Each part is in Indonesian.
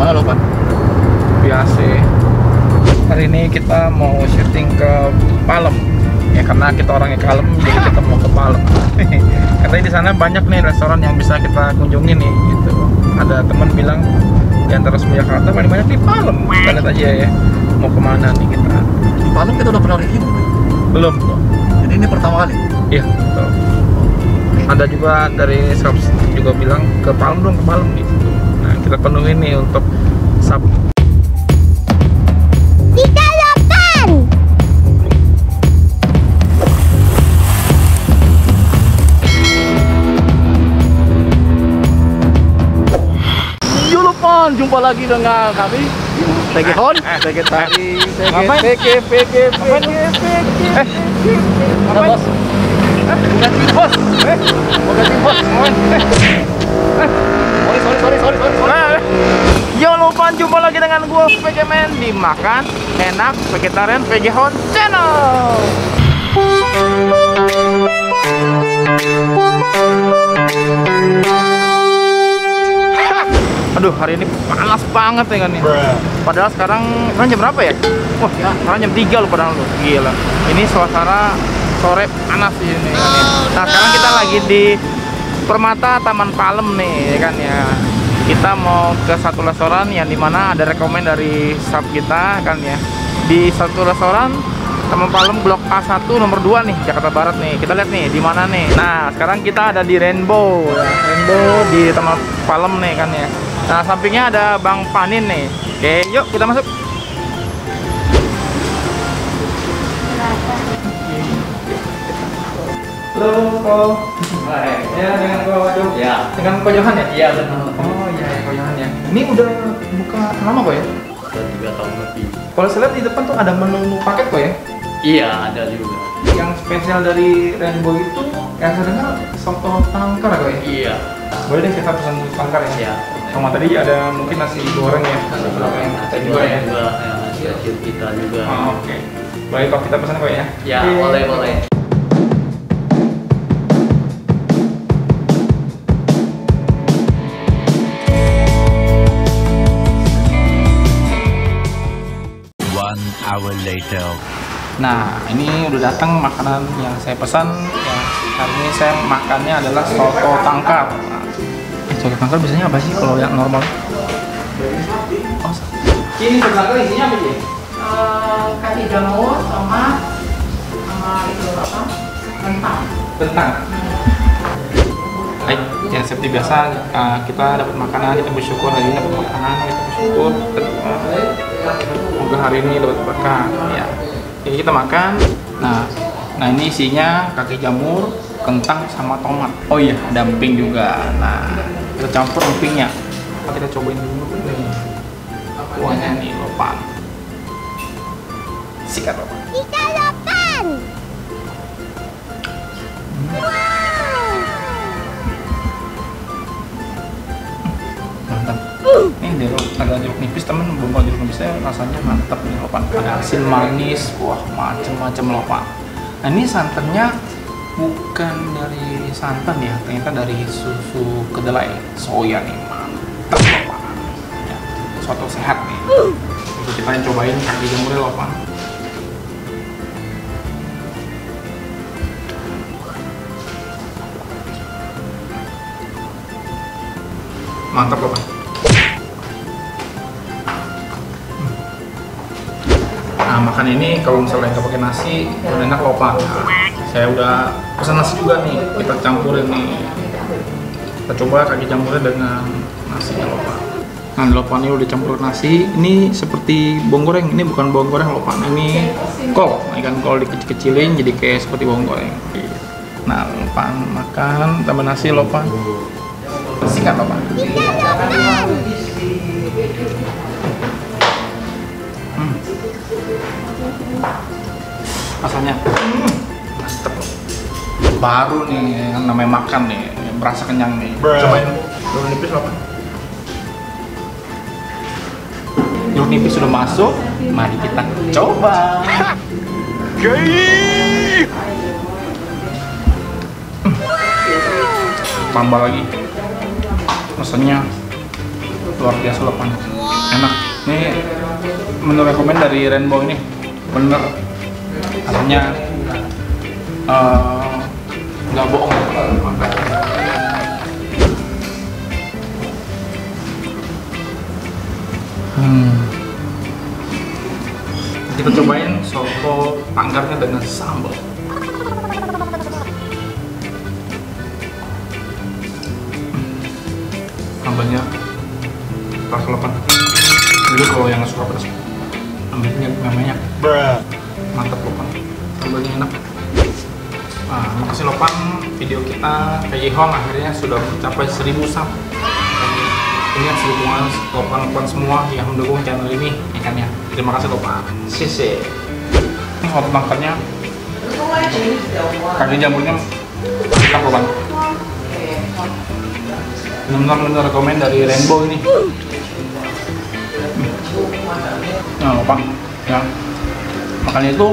Kemana lo, Pan? Biasa. Hari ini kita mau syuting ke Palem. Ya karena kita orangnya kalem, jadi kita mau ke Palem. Katanya di sana banyak nih restoran yang bisa kita kunjungi nih, gitu. Ada teman bilang di antara semua Jakarta paling banyak di Palem. Kita lihat aja ya, mau kemana nih kita. Di Palem kita udah pernah review Belum kok. Jadi ini pertama kali? Iya, betul. Ada juga dari shops juga bilang ke Palem dong, ke Palem gitu. Nah, kita penuhin nih untuk sub. Jumpa lagi dengan kami PG Hon, PG Tari, PG. Mana bos? Ganti bos. Mau ganti bos. Sorry. Yo lupa, jumpa lagi dengan gua PG Man di Makan Enak Vegetarian PG Hon Channel. Aduh, hari ini panas banget ya kan ya. Padahal sekarang jam berapa ya? Wah, sekarang jam 3 loh padahal loh. Gila. Ini suasana sore panas ini. Nah, sekarang kita lagi di Permata Taman Palem nih, ya kan ya. Kita mau ke satu restoran yang dimana ada rekomend dari staff kita kan ya. Di satu restoran Taman Palem Blok A1 nomor 2 nih, Jakarta Barat nih. Kita lihat nih di mana nih. Nah, sekarang kita ada di Rainbow ya. Rainbow di Taman Palem nih kan ya. Nah, sampingnya ada Bang Panin nih. Oke, yuk kita masuk. Halo, Ko. Ya, dengan Ko Johan. Ya. Dengan Ko Johan ya? Iya, benar. Oh iya, Ko Johan ya. Ini udah buka lama kok ya? Udah 3 tahun lebih. Kalau saya lihat di depan tuh ada menu paket kok ya? Iya, ada juga. Yang spesial dari Rainbow itu, yang saya dengar soto tangkar kok ya? Iya. Boleh deh kita pesan tangkar ya? Iya. Sama tadi ada mungkin nasi goreng ya? Nasi goreng, Ada juga ya? nasi kecil kita juga. Oh, oke. Boleh kok kita pesan kok ya? Ya, Oke. boleh. Hour later. Nah, ini udah datang makanan yang saya pesan. Ya, hari ini saya makannya adalah soto tangkar. Nah, soto tangkar biasanya apa sih kalau yang normal? Oh, ini soto tangkar isinya apa sih? Kaki jamur, tomat, sama itu apa? Kentang. Baik, yang seperti biasa kita dapat makanan, kita bersyukur hari ini dapat makanan, kita bersyukur. Semoga hari ini dapat berkah. Ya, jadi kita makan. Nah ini isinya kaki jamur, kentang sama tomat. Oh iya, ada emping juga. Nah, kita campur empingnya. Kita cobain dulu nih. Kuahnya nih lopan. Sikat lopan. Mantap. Ini ada jeruk nipis, temen belum jeruk nipisnya rasanya mantap nih lopan. Ada asin manis, wah macem-macem lopan. Nah ini santannya bukan dari santan ya, ternyata dari susu kedelai soya nih, mantap lopan. Ya, soto sehat nih. Kita yang cobain kaki jamurnya lopan. Mantap lopan. Nah, makan ini kalau misalnya nggak pakai nasi, udah enak lopan. Nah, saya udah pesan nasi juga nih, kita campurin nih. Kita coba kaki jamurnya dengan nasinya lopan. Nah, lopannya udah campur nasi. Ini seperti bawang goreng, ini bukan bawang goreng lopan. Ini kol, ikan kol dikecil-kecilin jadi kayak seperti bawang goreng. Nah, lopan makan tambah nasi lopan. Sikat lopan. Rasanya mantep. Baru nih yang namanya makan nih, berasa kenyang nih. Cobain jeruk nipis lopan. Jeruk nipis sudah masuk, mari kita coba. Tambah lagi rasanya luar biasa lopan. Enak. Ini menu rekomen dari Rainbow ini. Bener. Artinya nggak bohong. Kita cobain soto tangkarnya dengan sambal. Sambalnya rasa lopan. Jadi kalau yang suka pedas, ambilnya namanya mantap lopan. Sambalnya enak. Nah, makasih lopan, video kita Kaihong akhirnya sudah mencapai 1000 sub. Ingat dukungan lopan semua yang mendukung channel ini, ikannya. Terima kasih lopan. Sisi. Soto tangkarnya, kaki jamurnya enak lopan. Benar-benar rekomen dari Rainbow ini. Nah, lopan, ya. Makanya itu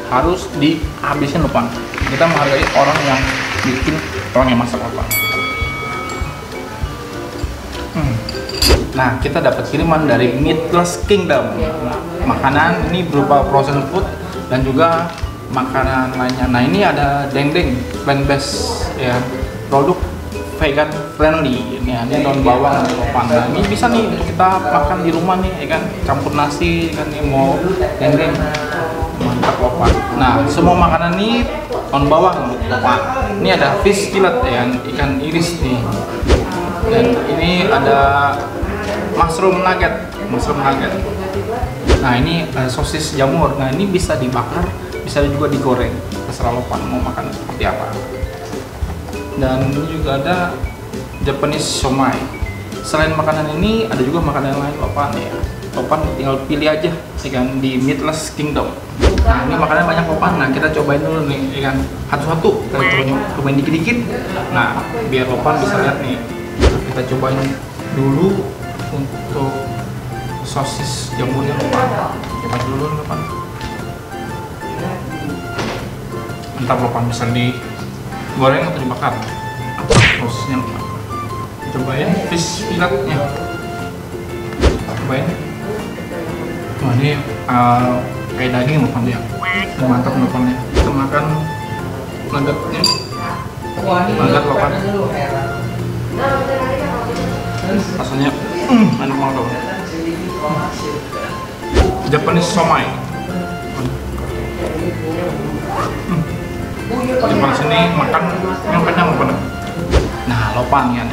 harus dihabisin lopan. Kita menghargai orang yang bikin, orang yang masak lopan. Nah, kita dapat kiriman dari Meatless Kingdom. Makanan ini berupa frozen food dan juga makanan lainnya. Nah, ini ada dendeng plant-based ya, produk vegan friendly. Ini daun bawang lopan. Nah, ini bisa nih untuk kita makan di rumah nih, ya kan, campur nasi kan, nih mau dendeng mantap lopan. Nah, semua makanan ini daun bawang lopan. Ini ada fish fillet ya, ikan iris nih. Dan ini ada mushroom nugget. Nah, ini sosis jamur. Nah, ini bisa dibakar, bisa juga digoreng. Terserah lopan mau makan seperti apa. Dan ini juga ada Japanese siomai. Selain makanan ini, ada juga makanan lain lopan ya. Lopan tinggal pilih aja, ikan di Meatless Kingdom. Nah, ini makanan banyak lopan. Nah, kita cobain dulu nih, ikan satu-satu. Kita cobain dikit-dikit. Nah, biar lopan bisa lihat nih. Kita cobain dulu untuk sosis jamurnya lopan. Coba dulu lopan. Mantap lopan, bisa digoreng atau dibakar. Sosisnya lopan. Cobain fish filletnya. Cobain. Wah, ini kayak daging lopan dia. Mantap lopannya. Kita makan nuggetnya. Nugget lopan. Rasanya enak banget loh. Japanese siomai. Di sini makan yang kenyang lopan. Nah, lopan ya,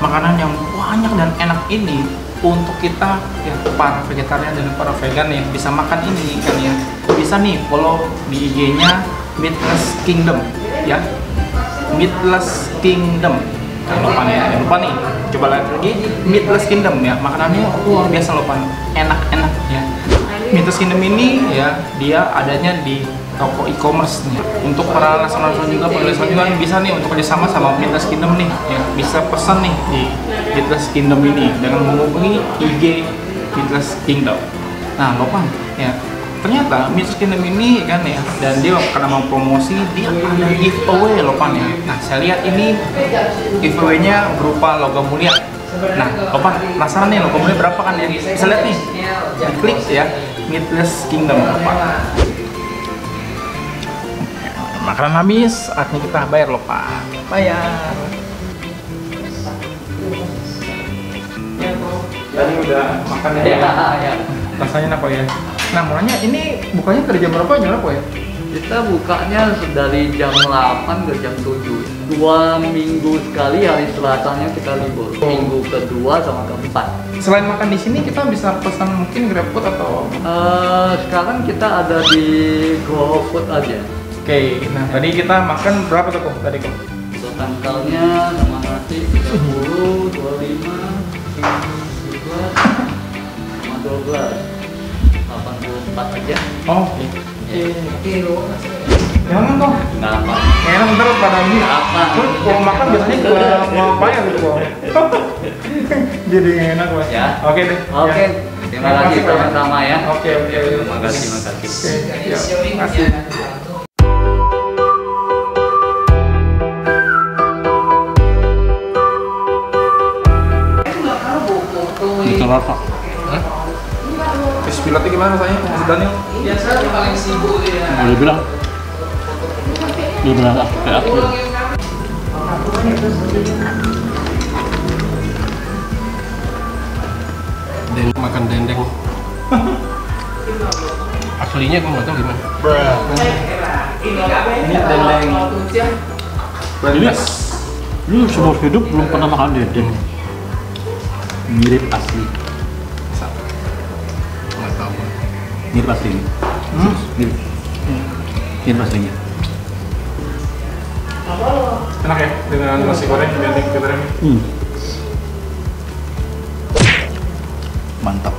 makanan yang banyak dan enak ini untuk kita ya, para vegetarian dan para vegan ya, bisa makan ini kan ya. Bisa nih follow di IG-nya Meatless Kingdom ya. Meatless Kingdom. Jangan lupa nih, coba lihat lagi Meatless Kingdom ya, makanannya luar biasa lopan, enak-enak ya. Meatless Kingdom ini ya, dia adanya di toko e-commerce nih. Untuk para restoran juga, pemilik juga bisa nih untuk kerjasama sama Meatless Kingdom nih ya, bisa pesan nih di Meatless Kingdom ini dengan menghubungi IG Meatless Kingdom. Nah, lopan ya, ternyata Meatless Kingdom ini kan ya, dan dia karena mau promosi, dia ada giveaway lopan ya. Nah, saya lihat ini giveaway-nya berupa logam mulia. Nah, lopan penasaran nih logam mulia berapa kan ya? Bisa lihat nih, klik ya Meatless Kingdom lopan. Makanan habis, saatnya kita bayar lopan. Bayar. Tadi udah makan ya. Rasanya apa ya? Nah, mulanya ini bukanya dari jam berapa, jam berapa ya? Kita bukanya dari jam 8 ke jam 7. 2 minggu sekali, hari Selasanya kita libur. Minggu kedua sama keempat. Selain makan di sini, kita bisa pesan mungkin GrabFood atau? Sekarang kita ada di GoFood aja. Oke, nah tadi kita makan berapa tuh kok tadi kok? Untuk tangkalnya sama nasi 10, 25, 12, sama 12, 84 aja. Oh, jangan dong. Nggak apa. Enak ntar pada ini. Apa? Terus kalau makan biasanya ke mau bayar gitu kok. Jadi enak lah. Ya. Oke deh. Oke. Ya. Terima kasih sama-sama ya. Oke. Terima kasih. Oke, ya. Terima kasih. rasa. Fish filletnya gimana rasanya, Mas Daniel? Biasa paling sibuk ya. Boleh bilang kayak aku. Makan dendeng. Aslinya gue nggak tahu gimana. Ini dendeng. Ini seumur hidup belum pernah makan dendeng. Mirip asli. Nggak tahu. Mirip asli. Mirip aslinya. Enak ya dengan nasi goreng dendeng kita ini. Mantap.